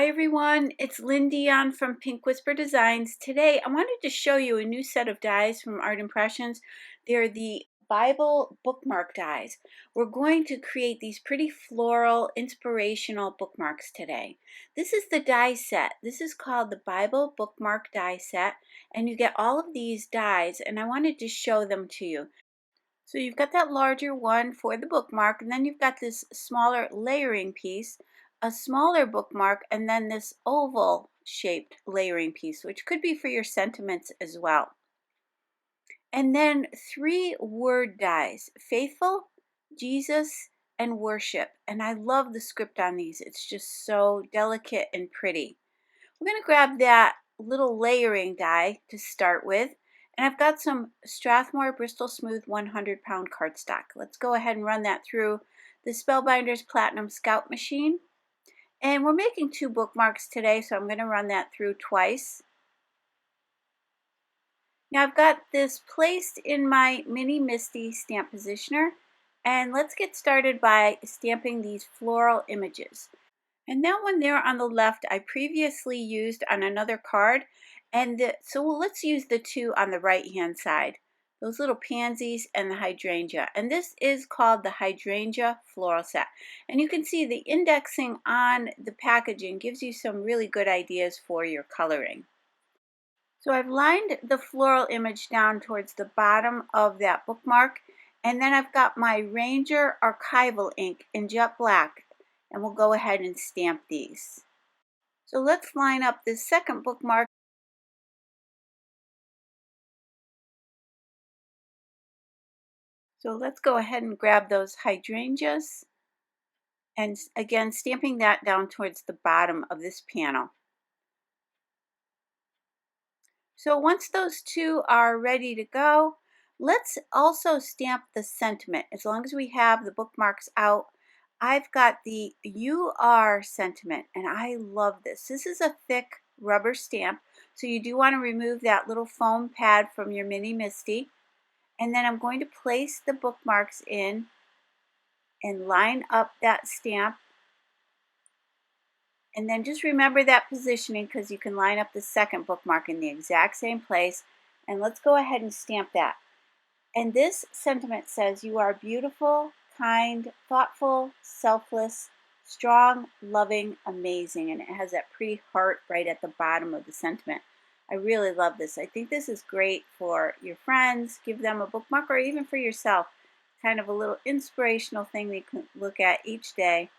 Hi everyone, it's Lynn Dion from Pink Whisper Designs. Today I wanted to show you a new set of dies from Art Impressions. They're the Bible bookmark dies. We're going to create these pretty floral, inspirational bookmarks today. This is the die set. This is called the Bible bookmark die set, and you get all of these dies, and I wanted to show them to you. So you've got that larger one for the bookmark, and then you've got this smaller layering piece, a smaller bookmark, and then this oval shaped layering piece, which could be for your sentiments as well. And then 3 word dies: faithful, Jesus, and worship. And I love the script on these. It's just so delicate and pretty. We're going to grab that little layering die to start with. And I've got some Strathmore Bristol Smooth 100-pound cardstock. Let's go ahead and run that through the Spellbinders Platinum Scout machine. And we're making 2 bookmarks today, so I'm going to run that through twice. Now I've got this placed in my Mini MISTI stamp positioner. And let's get started by stamping these floral images. And that one there on the left I previously used on another card, and so let's use the 2 on the right hand side, those little pansies and the hydrangea. And this is called the Hydrangea floral set, and you can see the indexing on the packaging gives you some really good ideas for your coloring. So I've lined the floral image down towards the bottom of that bookmark, and then I've got my Ranger Archival ink in jet black, and we'll go ahead and stamp these. So let's line up this second bookmark. So let's go ahead and grab those hydrangeas, and again stamping that down towards the bottom of this panel. So once those 2 are ready to go, let's also stamp the sentiment. As long as we have the bookmarks out, I've got the "You Are" sentiment, and I love this. This is a thick rubber stamp, so you do want to remove that little foam pad from your Mini MISTI. And then I'm going to place the bookmarks in and line up that stamp. And then just remember that positioning, because you can line up the second bookmark in the exact same place. And let's go ahead and stamp that. And this sentiment says, "You are beautiful, kind, thoughtful, selfless, strong, loving, amazing." And it has that pretty heart right at the bottom of the sentiment. I really love this. I think this is great for your friends. Give them a bookmark, or even for yourself. Kind of a little inspirational thing that you can look at each day.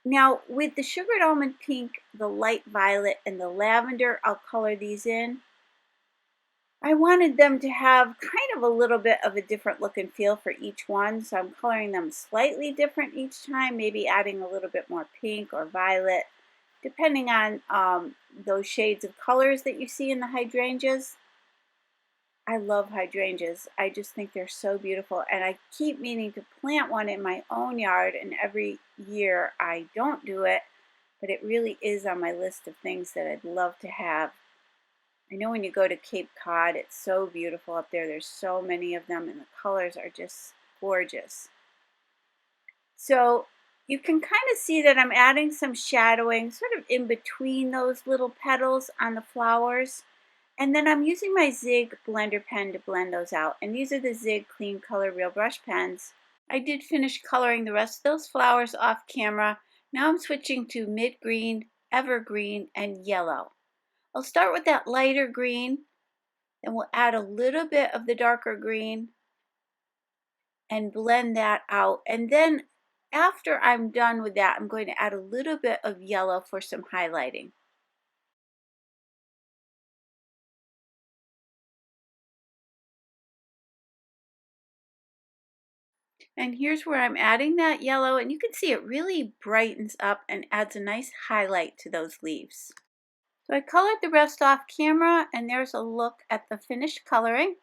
Now with the Sugared Almond Pink, the Light Violet, and the Lavender, I'll color these in. I wanted them to have kind of a little bit of a different look and feel for each one, so I'm coloring them slightly different each time, maybe adding a little bit more pink or violet, depending on those shades of colors that you see in the hydrangeas. I love hydrangeas. I just think they're so beautiful, and I keep meaning to plant one in my own yard, and every year I don't do it, but it really is on my list of things that I'd love to have. I know when you go to Cape Cod, it's so beautiful up there. There's so many of them, and the colors are just gorgeous. So you can kind of see that I'm adding some shadowing sort of in between those little petals on the flowers. And then I'm using my Zig blender pen to blend those out. And these are the Zig Clean Color Real Brush pens. I did finish coloring the rest of those flowers off camera. Now I'm switching to mid green, evergreen, and yellow. I'll start with that lighter green, then we'll add a little bit of the darker green and blend that out. And then after I'm done with that, I'm going to add a little bit of yellow for some highlighting. And here's where I'm adding that yellow, and you can see it really brightens up and adds a nice highlight to those leaves. So I colored the rest off camera, and there's a look at the finished coloring.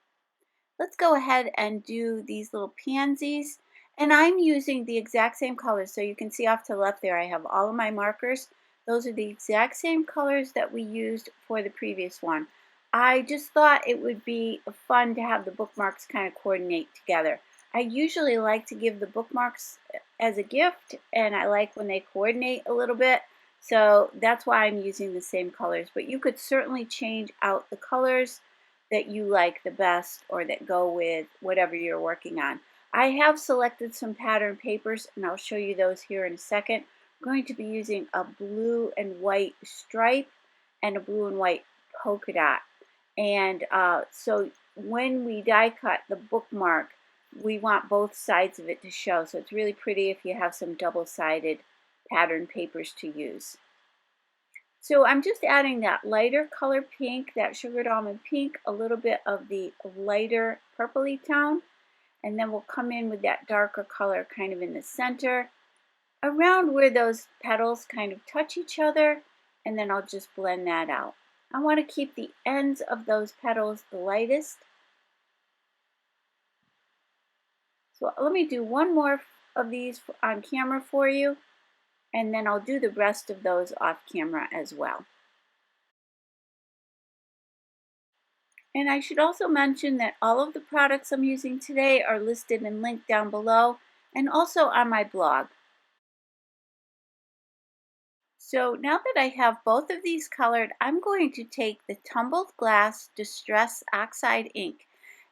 Let's go ahead and do these little pansies. And I'm using the exact same colors. So you can see off to the left there, I have all of my markers. Those are the exact same colors that we used for the previous one. I just thought it would be fun to have the bookmarks kind of coordinate together. I usually like to give the bookmarks as a gift, and I like when they coordinate a little bit. So that's why I'm using the same colors, but you could certainly change out the colors that you like the best or that go with whatever you're working on. I have selected some pattern papers and I'll show you those here in a second. I'm going to be using a blue and white stripe and a blue and white polka dot. And so when we die cut the bookmark, we want both sides of it to show. So it's really pretty if you have some double-sided pattern papers to use. So I'm just adding that lighter color pink, that sugared almond pink, a little bit of the lighter purpley tone, and then we'll come in with that darker color kind of in the center, around where those petals kind of touch each other, and then I'll just blend that out. I want to keep the ends of those petals the lightest. So let me do one more of these on camera for you, and then I'll do the rest of those off camera as well. And I should also mention that all of the products I'm using today are listed and linked down below and also on my blog. So now that I have both of these colored, I'm going to take the Tumbled Glass Distress Oxide ink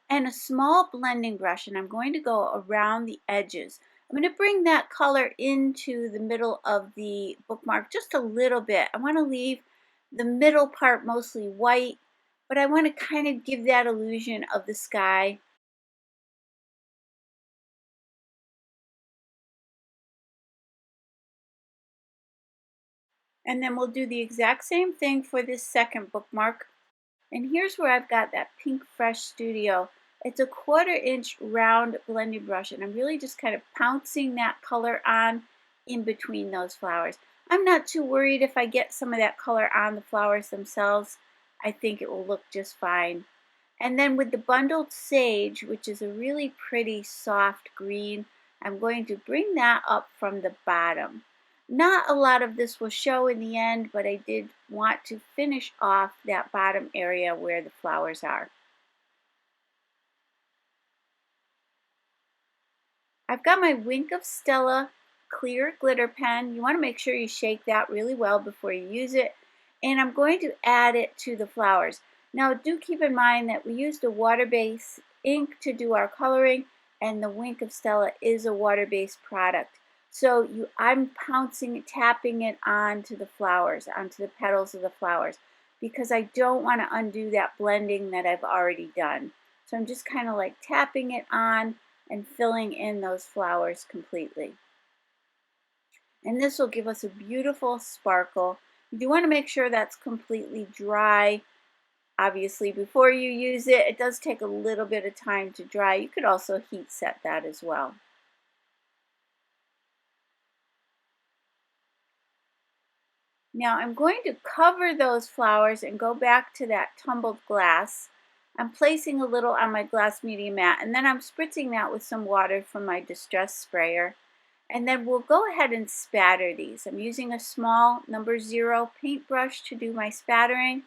and a small blending brush, and I'm going to go around the edges. I'm going to bring that color into the middle of the bookmark just a little bit. I want to leave the middle part mostly white, but I want to kind of give that illusion of the sky. And then we'll do the exact same thing for this second bookmark. And here's where I've got that Pink Fresh Studio. It's a 1/4 inch round blending brush, and I'm really just kind of pouncing that color on in between those flowers. I'm not too worried if I get some of that color on the flowers themselves. I think it will look just fine. And then with the Bundled Sage, which is a really pretty soft green, I'm going to bring that up from the bottom. Not a lot of this will show in the end, but I did want to finish off that bottom area where the flowers are. I've got my Wink of Stella clear glitter pen. You want to make sure you shake that really well before you use it. And I'm going to add it to the flowers. Now do keep in mind that we used a water-based ink to do our coloring, and the Wink of Stella is a water-based product. So I'm pouncing, tapping it onto the flowers, onto the petals of the flowers, because I don't want to undo that blending that I've already done. So I'm just kind of like tapping it on and filling in those flowers completely. And this will give us a beautiful sparkle. You do want to make sure that's completely dry, obviously, before you use it. It does take a little bit of time to dry. You could also heat set that as well. Now I'm going to cover those flowers and go back to that tumbled glass. I'm placing a little on my glass media mat, and then I'm spritzing that with some water from my Distress sprayer. And then we'll go ahead and spatter these. I'm using a small number 0 paintbrush to do my spattering.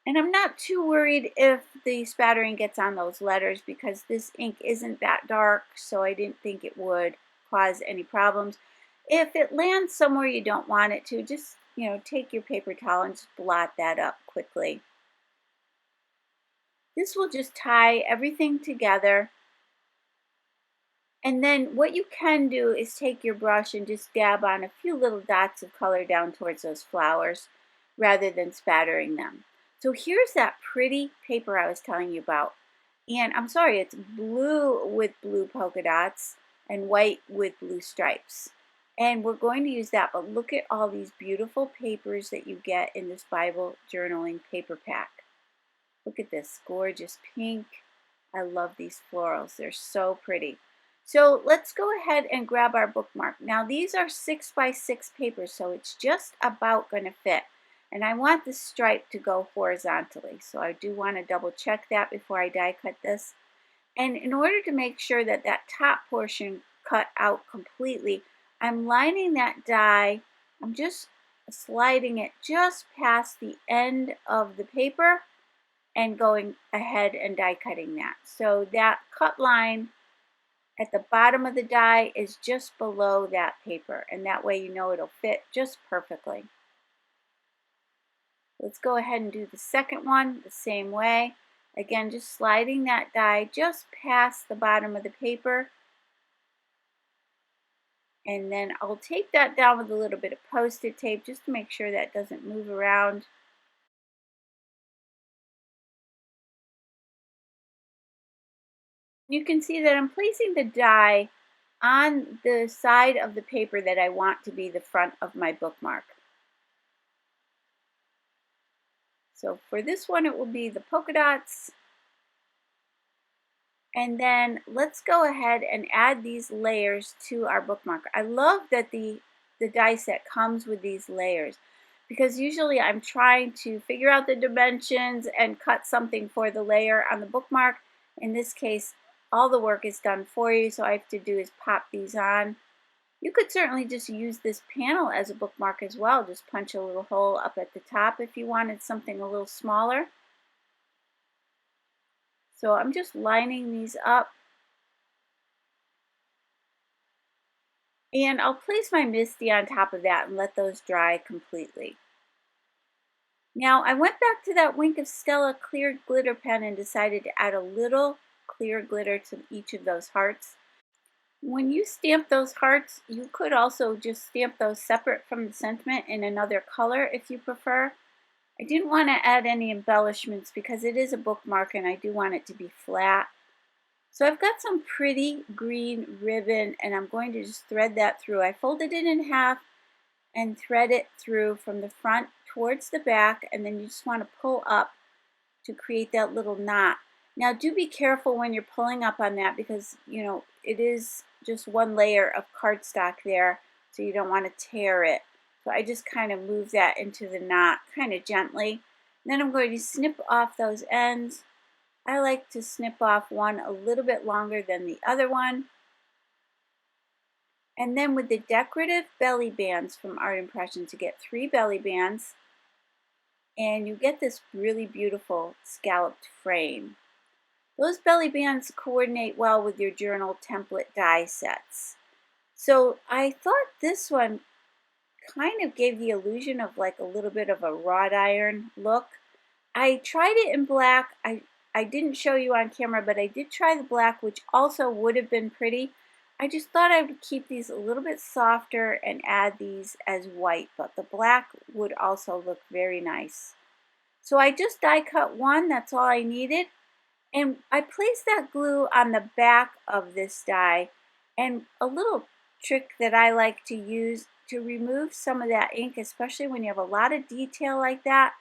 And I'm not too worried if the spattering gets on those letters because this ink isn't that dark, so I didn't think it would cause any problems. If it lands somewhere you don't want it to, just take your paper towel and just blot that up quickly. This will just tie everything together. And then what you can do is take your brush and just dab on a few little dots of color down towards those flowers rather than spattering them. So here's that pretty paper I was telling you about. And I'm sorry, it's blue with blue polka dots and white with blue stripes. And we're going to use that, but look at all these beautiful papers that you get in this Bible journaling paper pack. Look at this gorgeous pink. I love these florals. They're so pretty. So let's go ahead and grab our bookmark. Now these are 6 by 6 papers, so it's just about going to fit. And I want the stripe to go horizontally, so I do want to double check that before I die cut this. And in order to make sure that that top portion cut out completely, I'm lining that die. I'm just sliding it just past the end of the paper and going ahead and die cutting that. So that cut line at the bottom of the die is just below that paper, and that way you know it'll fit just perfectly. Let's go ahead and do the second one the same way. Again, just sliding that die just past the bottom of the paper. And then I'll tape that down with a little bit of Post-it tape just to make sure that doesn't move around. You can see that I'm placing the die on the side of the paper that I want to be the front of my bookmark. So for this one, it will be the polka dots. And then let's go ahead and add these layers to our bookmark. I love that the die set comes with these layers because usually I'm trying to figure out the dimensions and cut something for the layer on the bookmark. In this case, all the work is done for you, so all I have to do is pop these on. You could certainly just use this panel as a bookmark as well. Just punch a little hole up at the top if you wanted something a little smaller. So I'm just lining these up. And I'll place my MISTI on top of that and let those dry completely. Now I went back to that Wink of Stella clear glitter pen and decided to add a little clear glitter to each of those hearts. When you stamp those hearts, you could also just stamp those separate from the sentiment in another color if you prefer. I didn't want to add any embellishments because it is a bookmark and I do want it to be flat. So I've got some pretty green ribbon and I'm going to just thread that through. I folded it in half and thread it through from the front towards the back, and then you just want to pull up to create that little knot. Now do be careful when you're pulling up on that because you know it is just one layer of cardstock there, so you don't want to tear it. So I just kind of move that into the knot kind of gently. Then I'm going to snip off those ends. I like to snip off one a little bit longer than the other one. And then with the decorative belly bands from Art Impressions, you get 3 belly bands and you get this really beautiful scalloped frame. Those belly bands coordinate well with your journal template die sets. So I thought this one kind of gave the illusion of like a little bit of a wrought iron look. I tried it in black. I didn't show you on camera, but I did try the black, which also would have been pretty. I just thought I would keep these a little bit softer and add these as white, but the black would also look very nice. So I just die cut one, that's all I needed. And I placed that glue on the back of this die. And a little trick that I like to use to remove some of that ink, especially when you have a lot of detail like that,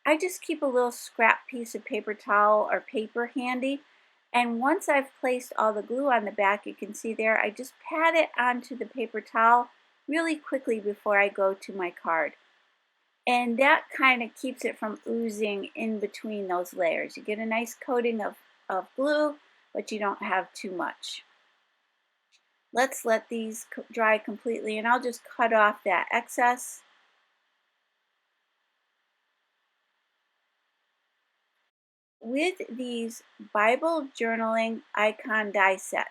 I just keep a little scrap piece of paper towel or paper handy. And once I've placed all the glue on the back, you can see there, I just pat it onto the paper towel really quickly before I go to my card. And that kind of keeps it from oozing in between those layers. You get a nice coating of glue, but you don't have too much. Let's let these dry completely, and I'll just cut off that excess. With these Bible journaling icon die set,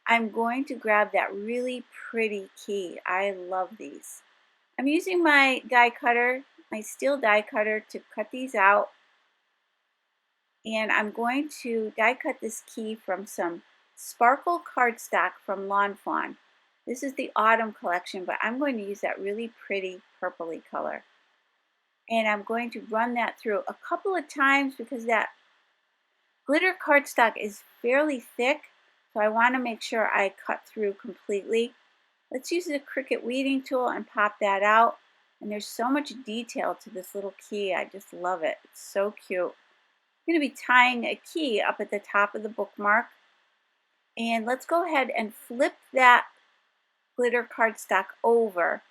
I'm going to grab that really pretty key. I love these. I'm using my die cutter, my steel die cutter, to cut these out. And I'm going to die cut this key from some sparkle cardstock from Fawn. This is the autumn collection, but I'm going to use that really pretty purpley color. And I'm going to run that through a couple of times because that glitter cardstock is fairly thick, so I want to make sure I cut through completely. Let's use the Cricut weeding tool and pop that out. And there's so much detail to this little key. I just love it. It's so cute. I'm going to be tying a key up at the top of the bookmark. And let's go ahead and flip that glitter cardstock over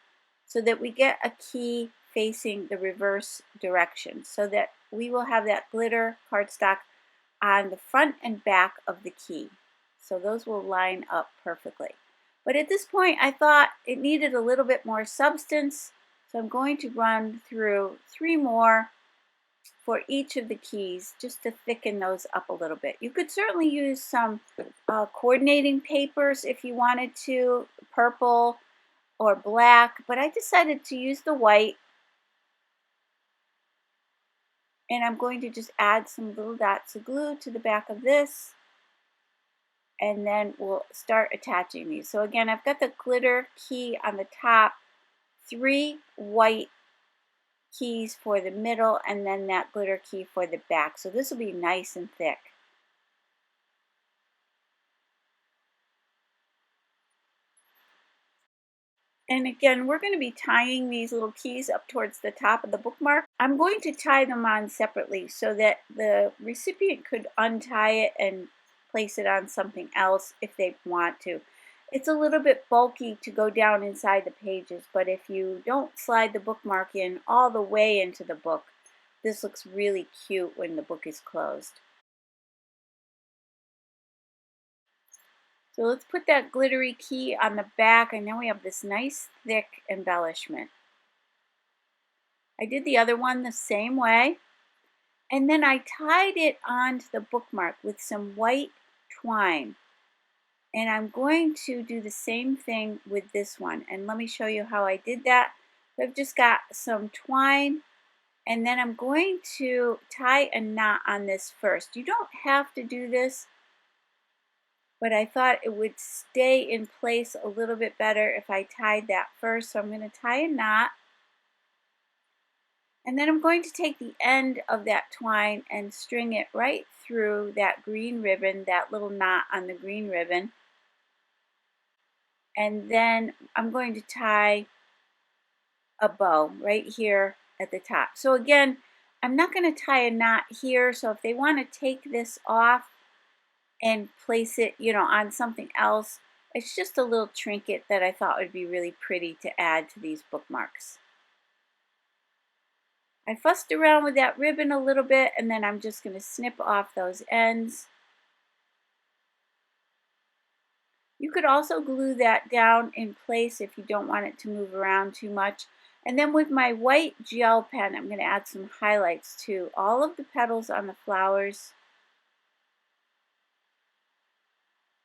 so that we get a key facing the reverse direction, so that we will have that glitter cardstock on the front and back of the key. So those will line up perfectly. But at this point I thought it needed a little bit more substance, so I'm going to run through 3 more for each of the keys, just to thicken those up a little bit. You could certainly use some coordinating papers if you wanted to, purple or black, but I decided to use the white. And I'm going to just add some little dots of glue to the back of this, and then we'll start attaching these. So again, I've got the glitter key on the top, 3 white keys for the middle, and then that glitter key for the back. So this will be nice and thick. And again, we're going to be tying these little keys up towards the top of the bookmark. I'm going to tie them on separately so that the recipient could untie it and place it on something else if they want to. It's a little bit bulky to go down inside the pages, but if you don't slide the bookmark in all the way into the book, this looks really cute when the book is closed. So let's put that glittery key on the back, and now we have this nice thick embellishment. I did the other one the same way, and then I tied it onto the bookmark with some white twine. And I'm going to do the same thing with this one, and let me show you how I did that. So I've just got some twine, and then I'm going to tie a knot on this first. You don't have to do this, but I thought it would stay in place a little bit better if I tied that first. So I'm going to tie a knot, and then I'm going to take the end of that twine and string it right through that green ribbon, that little knot on the green ribbon. And then I'm going to tie a bow right here at the top. So again, I'm not going to tie a knot here, so if they want to take this off and place it, on something else, it's just a little trinket that I thought would be really pretty to add to these bookmarks. I fussed around with that ribbon a little bit, and then I'm just going to snip off those ends. You could also glue that down in place if you don't want it to move around too much. And then with my white gel pen, I'm going to add some highlights to all of the petals on the flowers,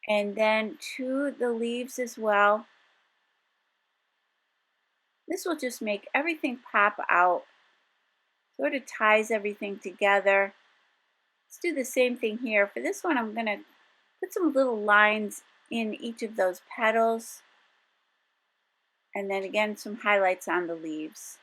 and then to the leaves as well. This will just make everything pop out, sort of ties everything together. Let's do the same thing here. For this one, I'm going to put some little lines in each of those petals, and then again some highlights on the leaves.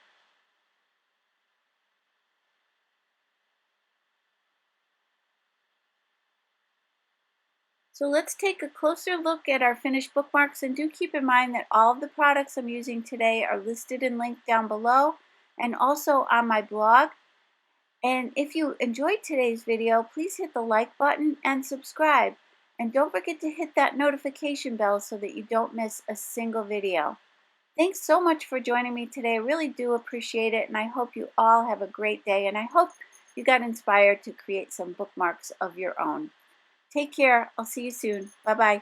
So let's take a closer look at our finished bookmarks, and do keep in mind that all of the products I'm using today are listed and linked down below and also on my blog. And if you enjoyed today's video, please hit the like button and subscribe. And don't forget to hit that notification bell so that you don't miss a single video. Thanks so much for joining me today. I really do appreciate it, and I hope you all have a great day, and I hope you got inspired to create some bookmarks of your own. Take care. I'll see you soon. Bye-bye.